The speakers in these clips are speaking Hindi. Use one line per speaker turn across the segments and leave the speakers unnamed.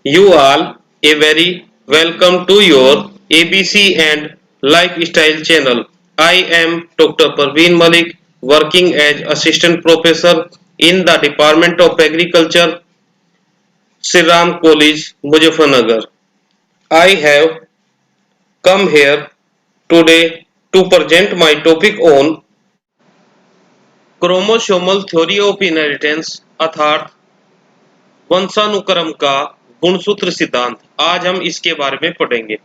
You all a very welcome to your ABC and Lifestyle channel. I am Dr. Parveen Malik, working as Assistant Professor in the Department of Agriculture, Siram College, Muzaffarnagar. I have come here today to present my topic on chromosomal theory of inheritance अर्थात वंशानुक्रम का गुणसूत्र सिद्धांत। आज हम इसके बारे में पढ़ेंगे।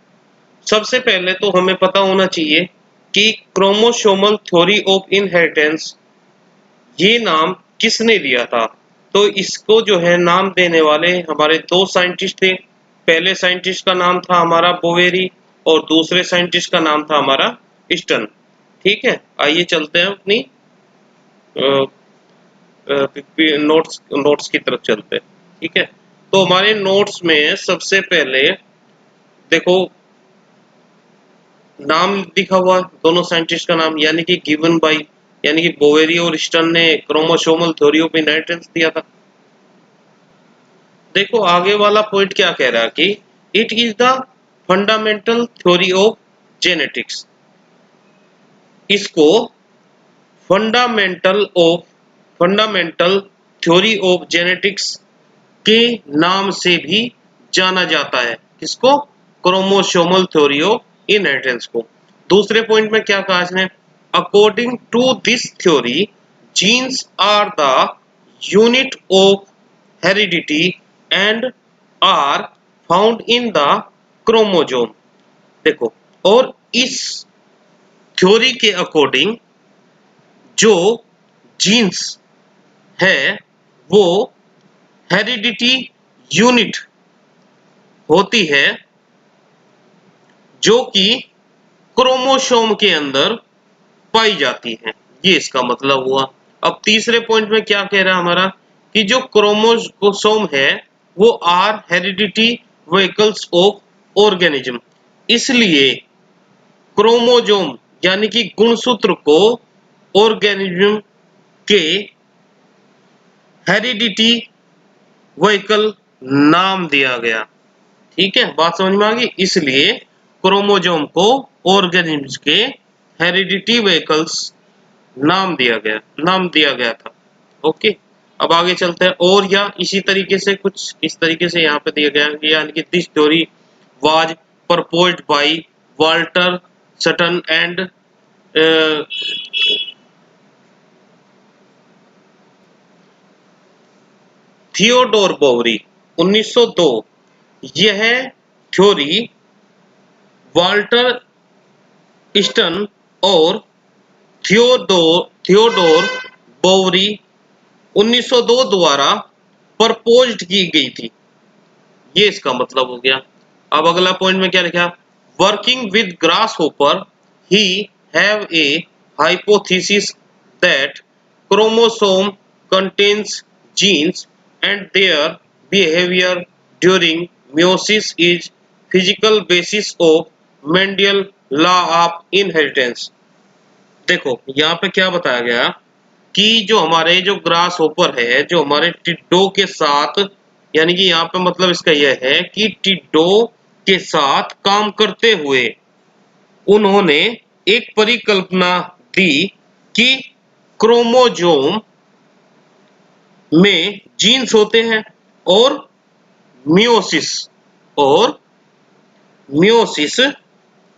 सबसे पहले तो हमें पता होना चाहिए कि क्रोमोसोमल थ्योरी ऑफ इनहेरिटेंस ये नाम किसने दिया था। तो इसको जो है नाम देने वाले हमारे दो साइंटिस्ट थे। पहले साइंटिस्ट का नाम था हमारा बोवेरी और दूसरे साइंटिस्ट का नाम था हमारा ईस्टन। ठीक है, आइए चलते हैं अपनी नोट्स नोट्स की तरफ चलते हैं। ठीक है, तो हमारे नोट्स में सबसे पहले देखो नाम लिखा हुआ है दोनों साइंटिस्ट का नाम, यानी कि गिवन बाय, यानी कि बोवेरी और ईस्टन ने क्रोमोसोमल थ्योरी ऑफ इनहेरिटेंस दिया था। देखो आगे वाला पॉइंट क्या कह रहा है कि it is the fundamental theory of genetics. इसको फंडामेंटल थ्योरी ऑफ जेनेटिक्स के नाम से भी जाना जाता है। किसको? क्रोमोसोमल थ्योरी ऑफ इनहेरिटेंस को। दूसरे पॉइंट में क्या कहा इसने? According to this theory genes are the unit of heredity and are found in the chromosome. देखो, और इस थ्योरी के अकॉर्डिंग जो जीन्स है वो हेरिडिटी यूनिट होती है जो कि क्रोमोसोम के अंदर पाई जाती है। ये इसका मतलब हुआ। अब तीसरे पॉइंट में क्या कह रहा है हमारा कि जो क्रोमोसोम है वो are heredity vehicles of organism. इसलिए क्रोमोसोम यानी कि गुणसूत्र को ऑर्गेनिज्म के हेरिडिटी व्हीकल नाम दिया गया। ठीक है, बात समझ में आ गई। इसलिए क्रोमोसोम को ऑर्गेनिज्म के हेरिडिटी व्हीकल्स नाम दिया गया था। ओके, अब आगे चलते हैं। और या इसी तरीके से कुछ इस तरीके से यहाँ पे दिया गया है, यानी कि this theory was proposed by Walter Sutton and Theodore Boveri 1902। यह थ्योरी वाल्टर ईस्टन और थियोडोर बोवरी 1902 द्वारा प्रपोज्ड की गई थी। ये इसका मतलब हो गया। अब अगला पॉइंट में क्या लिखा? Working with grass hopper he have a hypothesis that chromosome contains genes and their behavior during meiosis is physical basis of Mendel law of inheritance। देखो यहाँ पे क्या बताया गया कि जो हमारे जो ग्रास होपर है, जो हमारे टिड्डो के साथ, यानी कि यहाँ पे मतलब इसका यह है कि टिड्डो के साथ काम करते हुए उन्होंने एक परिकल्पना दी कि क्रोमोसोम में जीन्स होते हैं और मियोसिस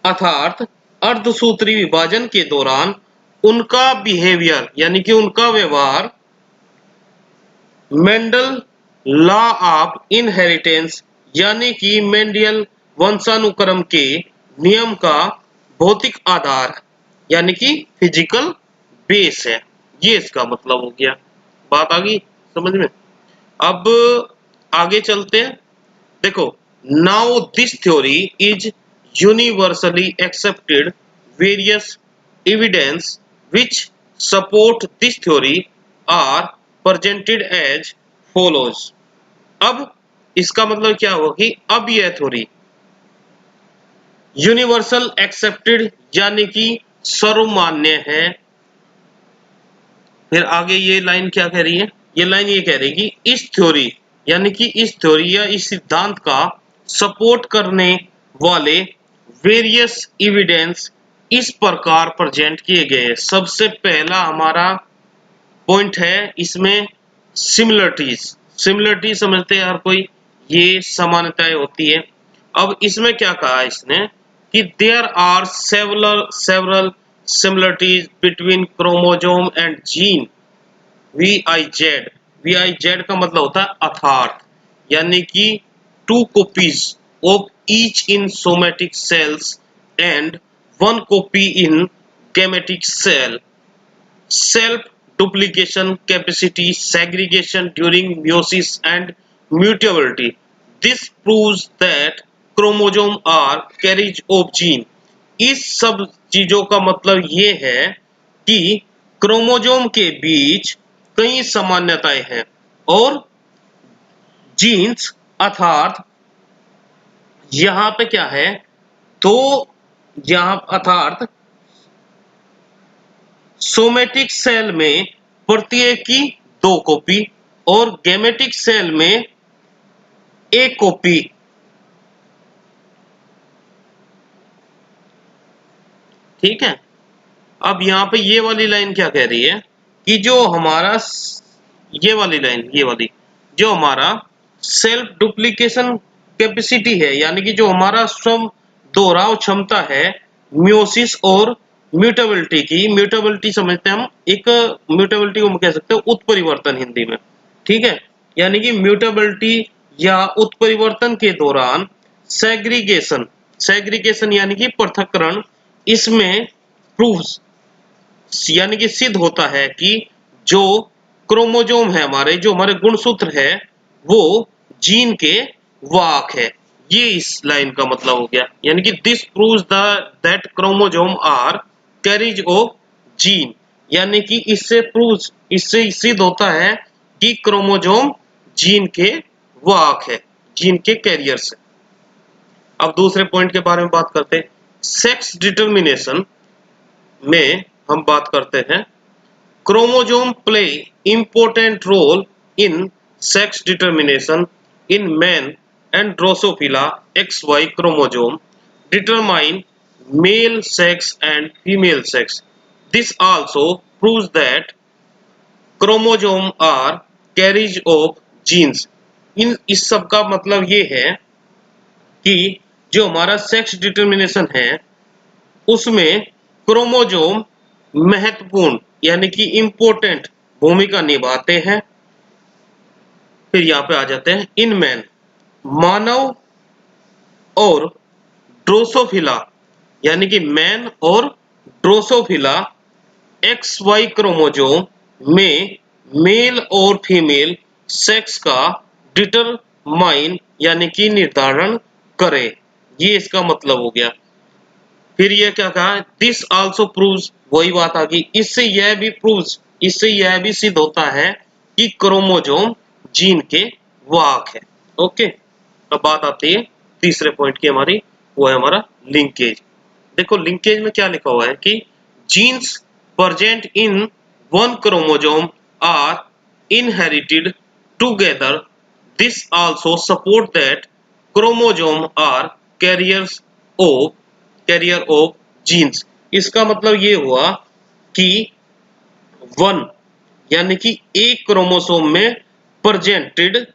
अर्थात अर्धसूत्री विभाजन के दौरान उनका बिहेवियर यानी कि उनका व्यवहार मेंडल लॉ ऑफ इनहेरिटेंस यानी कि मेंडियल वंशानुक्रम के नियम का भौतिक आधार यानी कि फिजिकल बेस है। ये इसका मतलब हो गया। बात आ गई समझ में? अब आगे चलते हैं। देखो, now this theory is universally accepted. Various evidence which support this theory are presented as follows. अब इसका मतलब क्या हुआ कि अब यह थ्योरी यूनिवर्सल एक्सेप्टेड यानी कि सर्वमान्य है। फिर आगे ये लाइन क्या कह रही है? ये लाइन ये कह रही है कि इस थ्योरी यानी कि इस थ्योरी या इस सिद्धांत का सपोर्ट करने वाले वेरियस एविडेंस इस प्रकार प्रेजेंट किए गए। सबसे पहला हमारा पॉइंट है इसमें सिमिलरिटीज। सिमिलरिटी समझते हैं हर कोई, ये समानताएं होती है। अब इसमें क्या कहा इसने कि there are several similarities between chromosome and gene VIZ। VIZ का मतलब होता है अर्थात, यानी कि 2 copies of each in somatic cells and 1 copy in gametic cell, self duplication capacity, segregation during meiosis and mutability. This proves that chromosome are carriage of gene। इस सब चीजों का मतलब ये है कि क्रोमोसोम के बीच कई समानताएं हैं और जीन्स अर्थात यहां पे क्या है, तो यहां अर्थात सोमेटिक सेल में प्रत्येक की 2 कॉपी और गैमेटिक सेल में 1 कॉपी। ठीक है। अब यहाँ पे ये वाली लाइन क्या कह रही है कि जो हमारा ये वाली लाइन, ये वाली जो हमारा सेल्फ डुप्लीकेशन कैपेसिटी है, यानी कि जो हमारा स्वयं दोहराव क्षमता है म्योसिस और म्यूटेबिलिटी की। म्यूटेबिलिटी समझते हैं हम, एक म्यूटेबिलिटी को हम कह सकते हैं उत्परिवर्तन हिंदी में। ठीक है, यानी कि म्यूटेबिलिटी या उत्परिवर्तन के दौरान सेग्रीगेशन, सेग्रीगेशन यानी कि पृथक्करण, इसमें प्रूव्स यानी कि सिद्ध होता है कि जो क्रोमोसोम है हमारे, जो हमारे गुणसूत्र है, वो जीन के वाहक है। ये इस लाइन का मतलब हो गया, यानी कि this proves that chromosome are carriage of gene, यानी कि इससे सिद्ध होता है कि क्रोमोसोम जीन के वाहक है, जीन के कैरियर्स है। अब दूसरे पॉइंट के बारे में बात करते हैं। सेक्स डिटर्मिनेशन में हम बात करते हैं chromosome play important role in sex determination in man and drosophila. XY chromosome determine male sex and female sex. This also proves that chromosome are carriage of genes। इस सब का मतलब ये है कि जो हमारा सेक्स डिटर्मिनेशन है उसमें क्रोमोसोम महत्वपूर्ण यानी कि इंपॉर्टेंट भूमिका निभाते हैं। फिर यहाँ पे आ जाते हैं इन मैन, मानव और ड्रोसोफिला, यानी कि मैन और ड्रोसोफिला XY क्रोमोसोम में मेल और फीमेल सेक्स का डिटरमाइन यानी कि निर्धारण करे। ये इसका मतलब हो गया। फिर ये क्या कहा, दिस आल्सो प्रूव्स, वही बात आ गई, इससे यह भी प्रूव्स, इससे यह भी सिद्ध होता है कि क्रोमोसोम जीन के वाहक है। ओके, अब बात आती है तीसरे पॉइंट की हमारी, वो है हमारा लिंकेज। देखो लिंकेज में क्या लिखा हुआ है कि genes present in one chromosome are inherited together. This also support that chromosome are carrier of genes. इसका मतलब ये हुआ कि 1 यानी कि एक क्रोमोसोम में प्रेजेंटेड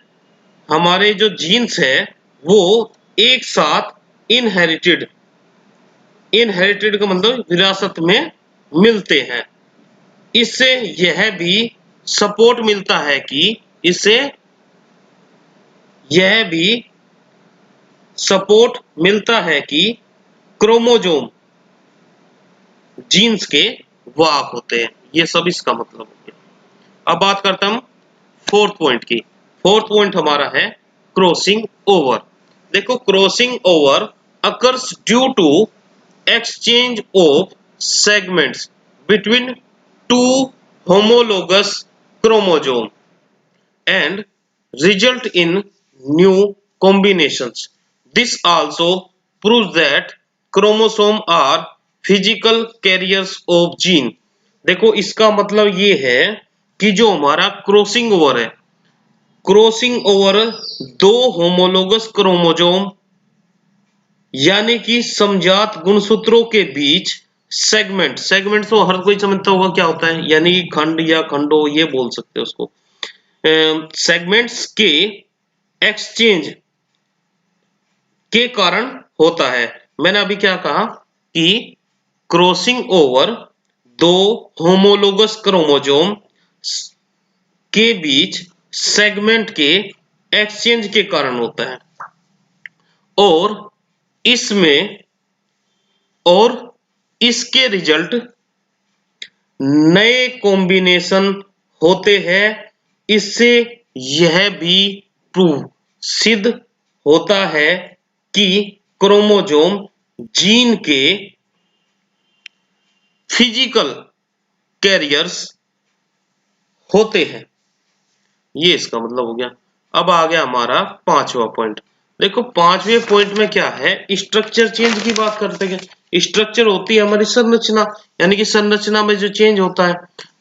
हमारे जो जीन्स है वो एक साथ इनहेरिटेड, इनहेरिटेड का मतलब विरासत में मिलते हैं। इससे यह भी सपोर्ट मिलता है कि इससे यह भी सपोर्ट मिलता है कि क्रोमोसोम जीन्स के वाहक होते हैं। ये सब इसका मतलब हो गया। अब बात करते हैं हम फोर्थ पॉइंट की। फोर्थ पॉइंट हमारा है क्रॉसिंग ओवर। देखो crossing over occurs due to exchange of segments between 2 homologous chromosome and result in new combinations. This also proves that chromosome are physical carriers of gene। देखो इसका मतलब ये है कि जो हमारा क्रॉसिंग ओवर है, क्रॉसिंग ओवर दो होमोलोगस क्रोमोजोम यानी कि समजात गुणसूत्रों के बीच सेगमेंट, सेगमेंट तो हर कोई समझता होगा क्या होता है, यानी खंड या खंडो ये बोल सकते हैं उसको। सेगमेंट्स के एक्सचेंज के कारण होता है। मैंने अभी क्या कहा कि क्रॉसिंग ओवर दो होमोलोगस क्रोमोजोम के बीच सेगमेंट के एक्सचेंज के कारण होता है और इसमें और इसके रिजल्ट नए कॉम्बिनेशन होते हैं। इससे यह भी प्रूव सिद्ध होता है कि क्रोमोजोम जीन के फिजिकल कैरियर्स होते हैं। ये इसका मतलब हो गया। अब आ गया हमारा पांचवा पॉइंट। देखो पांचवें पॉइंट में क्या है, स्ट्रक्चर चेंज की बात करते हैं। स्ट्रक्चर होती है हमारी संरचना, यानी कि संरचना में जो चेंज होता है।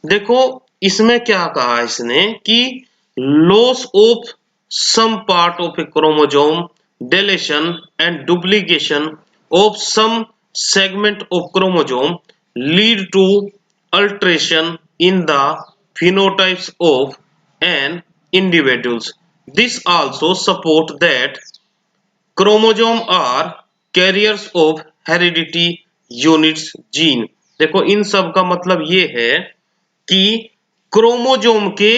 देखो इसमें क्या कहा इसने कि loss of some part of a chromosome, deletion and duplication of some segment of chromosome lead to alteration in the phenotypes of an individuals. This also support that chromosome are carriers of heredity units gene. देखो इन सब का मतलब ये है कि क्रोमोजोम के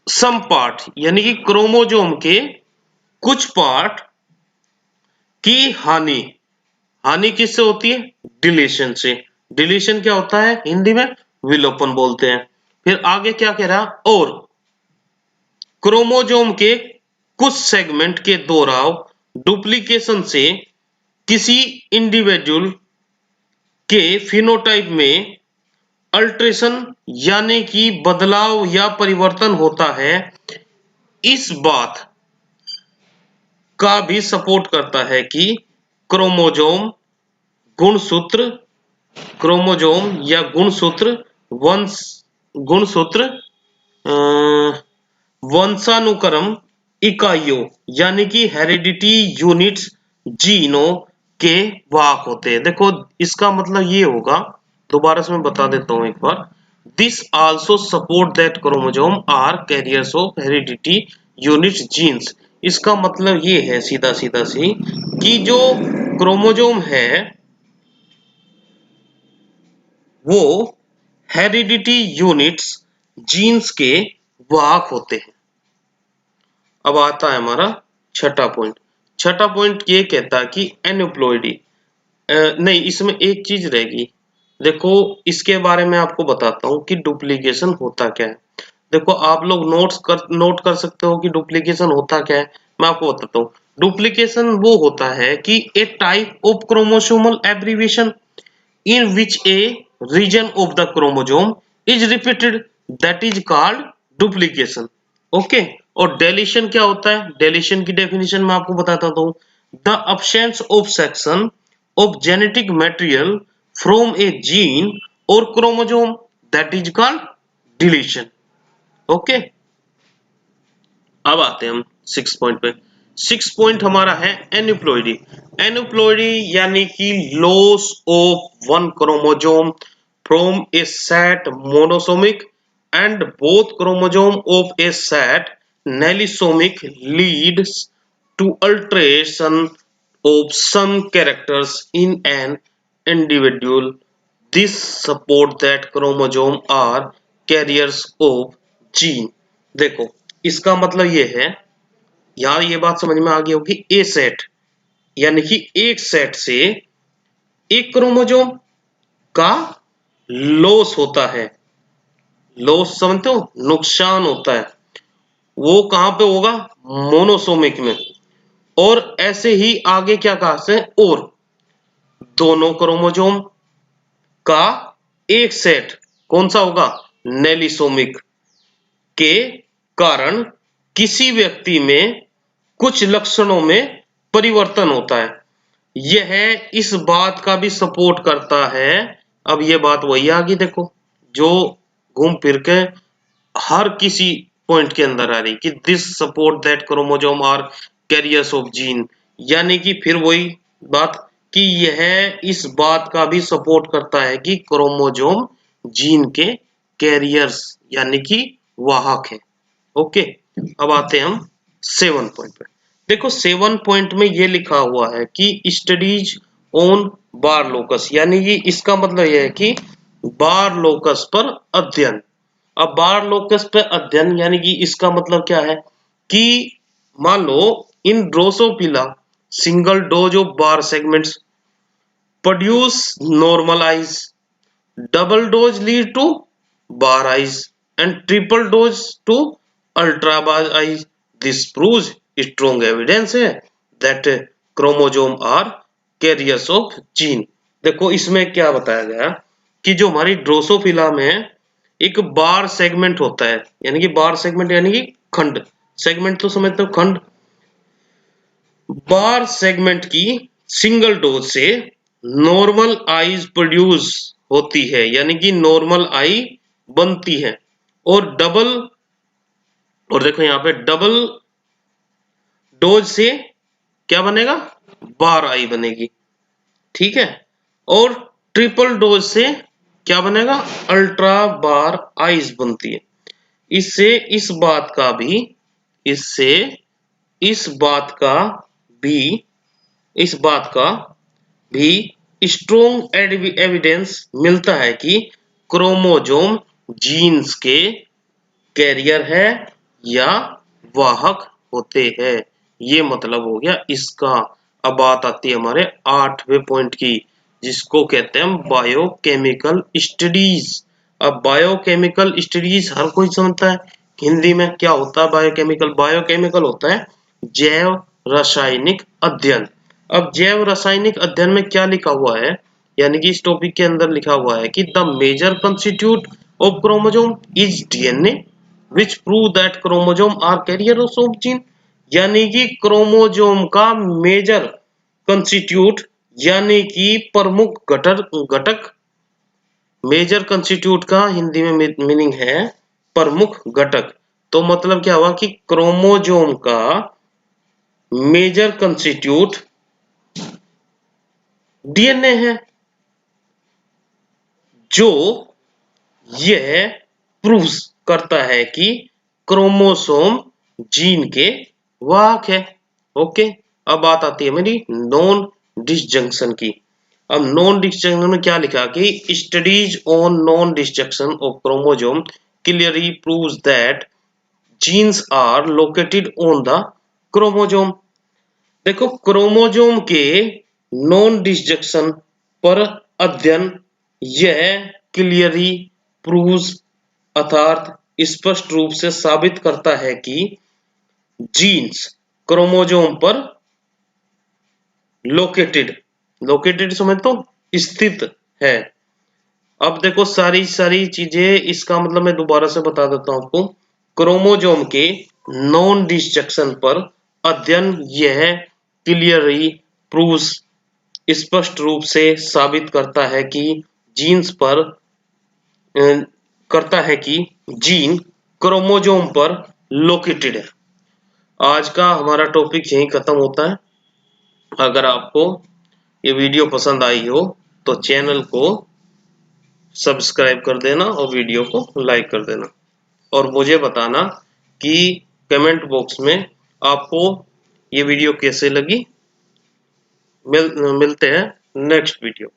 सम पार्ट यानी कि क्रोमोजोम के कुछ पार्ट की हानि, हानि किससे होती है, डिलीशन से। डिलीशन क्या होता है हिंदी में, विलोपन बोलते हैं। फिर आगे क्या कह रहा, और क्रोमोजोम के कुछ सेगमेंट के दोहराव डुप्लीकेशन से किसी इंडिविजुअल के फिनोटाइप में अल्ट्रेशन यानी कि बदलाव या परिवर्तन होता है। इस बात का भी सपोर्ट करता है कि क्रोमोजोम गुणसूत्र, क्रोमोजोम या गुणसूत्र गुणसूत्र वंशानुक्रम इकाइयों यानी कि हेरिडिटी यूनिट्स जीनों के वाहक होते हैं। देखो इसका मतलब ये होगा, दोबारा से मैं बता देता हूं एक बार। This also support that chromosome are carriers of heredity units genes. इसका मतलब ये है सीधा सीधा सी कि जो क्रोमोजोम है वो हेरिडिटी यूनिट्स जीन्स के वाहक होते हैं। अब आता है हमारा छठा पॉइंट। छठा पॉइंट ये कहता है कि एन्यूप्लॉइडी, नहीं इसमें एक चीज रहेगी। देखो इसके बारे में आपको बताता हूँ कि डुप्लीकेशन होता क्या है। देखो आप लोग नोट कर सकते हो कि डुप्लीकेशन होता क्या है। मैं आपको बताता हूँ। डुप्लीकेशन वो होता है कि a type of chromosomal abbreviation in which a region of the chromosome is repeated, that is called duplication. Okay और डेलीशन क्या होता है, डेलीशन की डेफिनेशन मैं आपको बताता हूँ। The absence of section of genetic material from a gene or chromosome, that is called deletion. Okay अब आते हैं हम 6 पॉइंट पे। 6 पॉइंट हमारा है एन्यूप्लॉइडी। एन्यूप्लॉइडी यानी कि loss of one chromosome from a set monosomic and both chromosome of a set nullisomic leads to alteration of some characters in an individual. This support that chromosome are carriers of gene. देखो इसका मतलब ये है, यार ये बात समझ में आ गई होगी। ए सेट यानी कि एक सेट से एक क्रोमोजोम का लॉस होता है। लॉस समझते हो, नुकसान होता है। वो कहां पे होगा, मोनोसोमिक में। और ऐसे ही आगे क्या कहा से, और दोनों क्रोमोजोम का एक सेट कौन सा होगा, नेलिसोमिक के कारण किसी व्यक्ति में कुछ लक्षणों में परिवर्तन होता है। यह इस बात का भी सपोर्ट करता है। अब ये बात वही आ गई, देखो जो घूम फिर के हर किसी पॉइंट के अंदर आ रही कि this support that chromosome are carriers of gene, यानी कि फिर वही बात कि यह इस बात का भी सपोर्ट करता है कि क्रोमोजोम जीन के कैरियर्स यानी कि वाहक है। ओके, अब आते हैं हम 7 पॉइंट पे। देखो 7 पॉइंट में ये लिखा हुआ है कि स्टडीज ऑन बार लोकस, यानी कि इसका मतलब यह है कि बार लोकस पर अध्ययन। अब बार लोकस पर अध्ययन यानी कि इसका मतलब क्या है कि मान लो in drosophila single dose of bar segments produce normal eyes, double dose lead to bar eyes and triple dose to ultra bar eyes. This proves strong evidence है that chromosome are carriers of gene। देखो इसमें क्या बताया गया कि जो हमारी ड्रोसोफिला में एक बार सेगमेंट होता है, यानी कि बार सेगमेंट यानी कि खंड, सेगमेंट तो समझते हो खंड, बार सेगमेंट की सिंगल डोज से नॉर्मल आईज प्रोड्यूस होती है, यानी कि नॉर्मल आई बनती है, और डबल, और देखो यहां पे डबल डोज से क्या बनेगा, बार आई बनेगी, ठीक है, और ट्रिपल डोज से क्या बनेगा, अल्ट्रा बार आइज बनती है। इससे इस बात का भी, इससे इस बात का भी, इस बात का भी स्ट्रोंग एविडेंस मिलता है कि क्रोमोजोम जीन्स के कैरियर है या वाहक होते हैं। ये मतलब हो गया इसका। अब बात आती है हमारे 8वें पॉइंट की, जिसको कहते हैं बायोकेमिकल स्टडीज। अब बायोकेमिकल स्टडीज हर कोई समझता है हिंदी में क्या होता है बायोकेमिकल। बायोकेमिकल होता है जैव रासायनिक अध्ययन। अब जैव रासायनिक अध्ययन में क्या लिखा हुआ है, यानी कि इस टॉपिक के अंदर लिखा हुआ है कि the major constitute of chromosome is DNA which prove that chromosome are carriers of gene, यानी कि क्रोमोसोम का मेजर कंस्टिट्यूट यानी कि प्रमुख घटक, मेजर कंस्टिट्यूट का हिंदी में मीनिंग है प्रमुख घटक। तो मतलब क्या हुआ कि क्रोमोसोम का मेजर कंस्टिट्यूट डीएनए है, जो यह प्रूव करता है कि क्रोमोसोम जीन के वाहक है। ओके, अब बात आती है मेरी नॉन डिसजंक्शन की। अब नॉन डिसजंक्शन में क्या लिखा कि studies on non disjunction of chromosome clearly proves that genes are located on the chromosome. देखो क्रोमोसोम के नॉन डिसजंक्शन पर अध्ययन यह क्लियरली प्रूव्स अर्थात स्पष्ट रूप से साबित करता है कि जीन्स क्रोमोसोम पर लोकेटेड समझ तो स्थित है। अब देखो सारी चीजें, इसका मतलब मैं दोबारा से बता देता हूं आपको। क्रोमोसोम के नॉन डिसजंक्शन पर अध्ययन यह क्लियरली प्रूव्स स्पष्ट रूप से साबित करता है कि जीन्स पर करता है कि जीन क्रोमोसोम पर लोकेटेड है। आज का हमारा टॉपिक यहीं खत्म होता है। अगर आपको ये वीडियो पसंद आई हो तो चैनल को सब्सक्राइब कर देना और वीडियो को लाइक कर देना, और मुझे बताना कि कमेंट बॉक्स में आपको ये वीडियो कैसे लगी। मिलते हैं नेक्स्ट वीडियो।